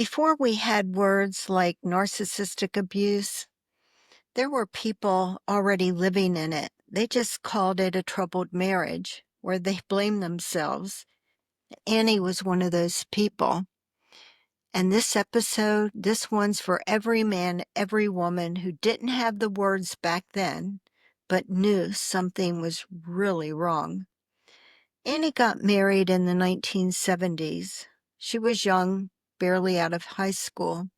Before we had words like narcissistic abuse, there were people already living in it. They just called it a troubled marriage, where they blamed themselves. Annie was one of those people. And this episode, this one's for every man, every woman who didn't have the words back then, but knew something was really wrong. Annie got married in the 1970s. She was young, barely out of high school.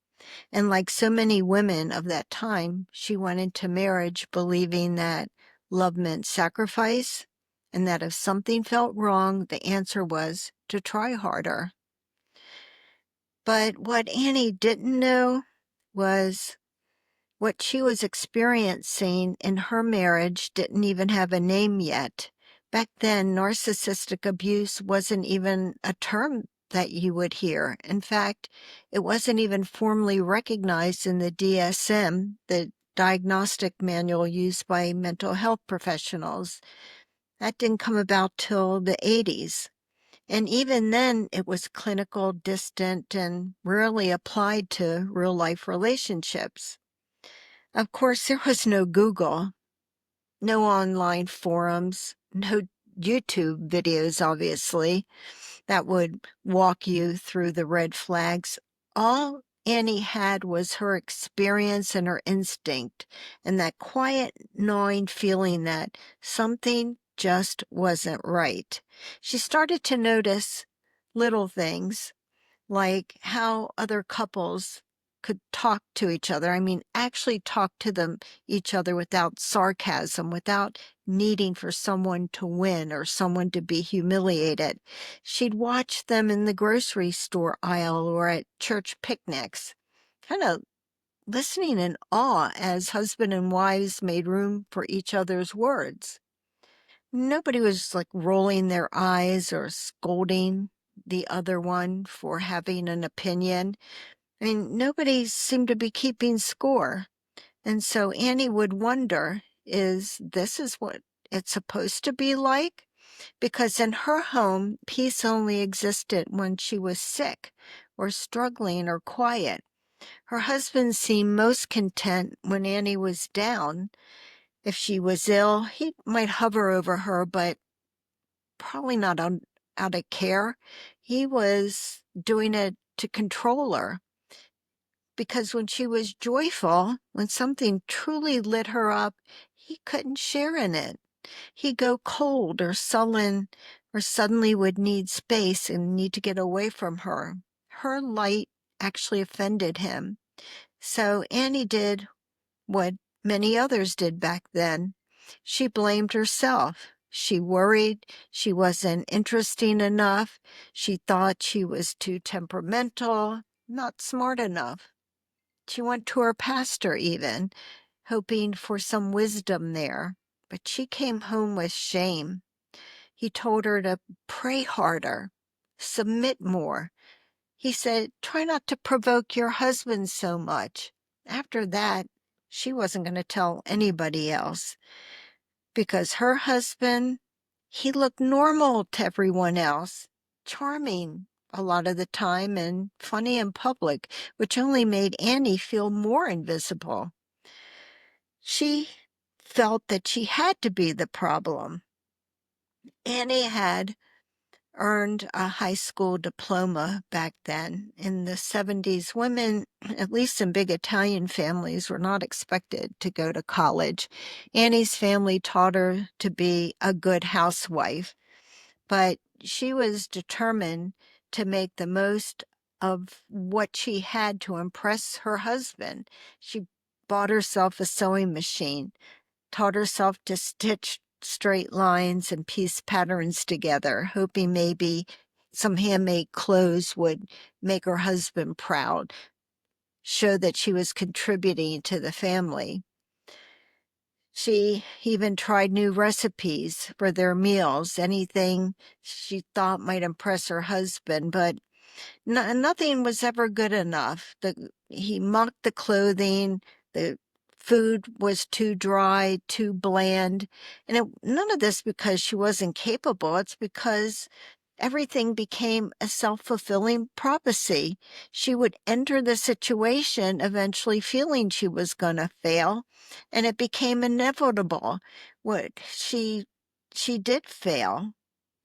And like so many women of that time, she went into marriage believing that love meant sacrifice and that if something felt wrong, the answer was to try harder. But what Annie didn't know was what she was experiencing in her marriage didn't even have a name yet. Back then, narcissistic abuse wasn't even a term that you would hear. In fact, it wasn't even formally recognized in the DSM, the diagnostic manual used by mental health professionals. That didn't come about till the 80s. And even then, it was clinical, distant, and rarely applied to real life relationships. Of course, there was no Google, no online forums, no YouTube videos, obviously, that would walk you through the red flags. All Annie had was her experience and her instinct, and that quiet, gnawing feeling that something just wasn't right. She started to notice little things like how other couples could talk to each other. I mean, actually talk to each other without sarcasm, without needing for someone to win or someone to be humiliated. She'd watch them in the grocery store aisle or at church picnics, kind of listening in awe as husband and wives made room for each other's words. Nobody was like rolling their eyes or scolding the other one for having an opinion. I mean, nobody seemed to be keeping score. And so Annie would wonder, is what it's supposed to be like? Because in her home, peace only existed when she was sick or struggling or quiet. Her husband seemed most content when Annie was down. If she was ill, he might hover over her, but probably not out of care. He was doing it to control her. Because when she was joyful, when something truly lit her up, he couldn't share in it. He'd go cold or sullen or suddenly would need space and need to get away from her. Her light actually offended him. So Annie did what many others did back then. She blamed herself. She worried she wasn't interesting enough. She thought she was too temperamental, not smart enough. She went to her pastor even, hoping for some wisdom there, but she came home with shame. He told her to pray harder, submit more. He said, try not to provoke your husband so much. After that, she wasn't going to tell anybody else because her husband, he looked normal to everyone else, charming a lot of the time and funny in public, which only made Annie feel more invisible. She felt that she had to be the problem. Annie had earned a high school diploma back then. In the 70s, women, at least in big Italian families, were not expected to go to college. Annie's family taught her to be a good housewife, but she was determined to make the most of what she had to impress her husband. She bought herself a sewing machine, taught herself to stitch straight lines and piece patterns together, hoping maybe some handmade clothes would make her husband proud, show that she was contributing to the family. She even tried new recipes for their meals, anything she thought might impress her husband, but nothing was ever good enough. He mocked the clothing, the food was too dry, too bland. And none of this because she wasn't capable. It's because Everything became a self-fulfilling prophecy. She would enter the situation eventually feeling she was going to fail, and it became inevitable. She did fail.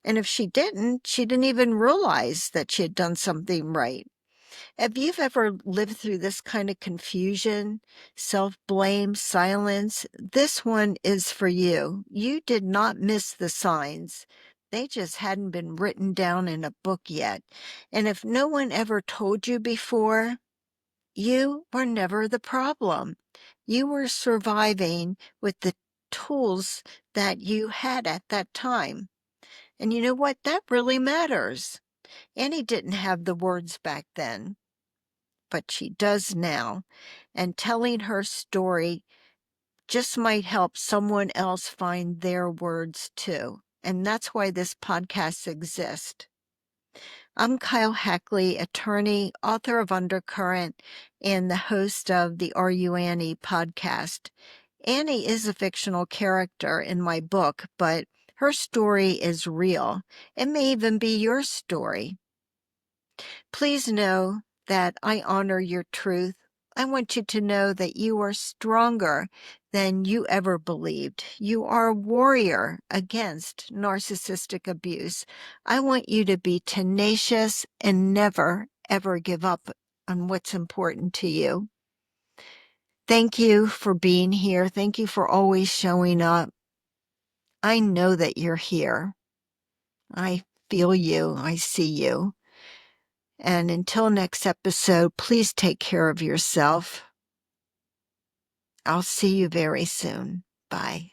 And if she didn't even realize that she had done something right. Have you ever lived through this kind of confusion, self-blame, silence? This one is for you. You did not miss the signs. They just hadn't been written down in a book yet. And if no one ever told you before, you were never the problem. You were surviving with the tools that you had at that time. And you know what? That really matters. Annie didn't have the words back then, but she does now. And telling her story just might help someone else find their words too. And that's why this podcast exists. I'm Kyle Hackley, attorney, author of Undercurrent, and the host of the Are You Annie podcast. Annie is a fictional character in my book, but her story is real. It may even be your story. Please know that I honor your truth. I want you to know that you are stronger than you ever believed. You are a warrior against narcissistic abuse. I want you to be tenacious and never, ever give up on what's important to you. Thank you for being here. Thank you for always showing up. I know that you're here. I feel you. I see you. And until next episode, please take care of yourself. I'll see you very soon. Bye.